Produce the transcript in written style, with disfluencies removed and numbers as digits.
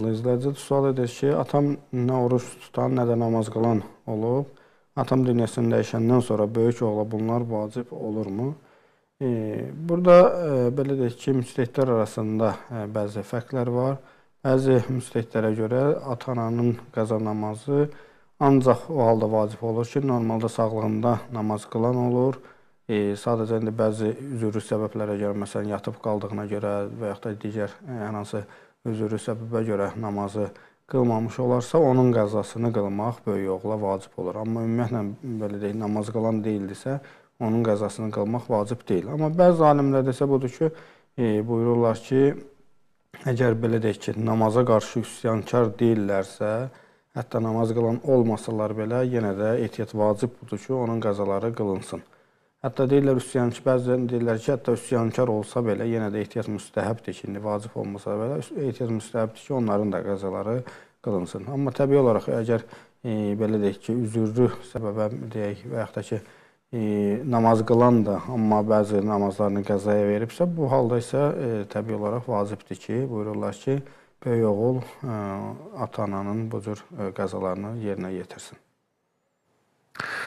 İzləyici sual edir ki, atam nə oruç tutan, nə də namaz qılan olub. Atam dünyasını dəyişəndən sonra böyük oğla bunlar vacib olurmu? Burada belə deyək ki, müctəhidlər arasında bəzi fərqlər var. Bəzi müctəhidlərə görə ata-ananın qəza namazı ancaq o halda vacib olur ki, normalda sağlığında namaz qılan olur. Sadəcə indi bəzi üzürlü səbəblərə görə, məsələn, yatıb qaldığına görə və yaxud da digər hər hansı üzürlü səbəbə görə namazı qılmamış olarsa, onun qəzasını qılmaq böyük oğla vacib olur. Amma ümumiyyətlə, belə deyək, namaz qılan deyildisə, onun qəzasını qılmaq vacib deyil. Amma bəzi alimlər isə budur ki, buyururlar ki, əgər belə deyək ki, namaza qarşı üsyankar deyillərsə, hətta namaz qılan olmasalar belə, yenə də ehtiyat vacib budur ki, onun qəzaları qılınsın. Hətta deyirlər, bəzən deyirlər ki, hətta üsyankar olsa belə, yenə də ehtiyat müstəhəbdir ki, indi vacib olmasa belə, ehtiyat müstəhəbdir ki, onların da qəzaları qılınsın. Amma təbii olaraq, əgər belə deyək ki, üzürlü səbəbə deyək və yaxud da ki, namaz qılan da, amma bəzi namazlarını qəzaya veribsə, bu halda isə təbii olaraq vacibdir ki, buyururlar ki, böyük oğul ata-ananın bu cür qəzalarını yerinə yetirsin.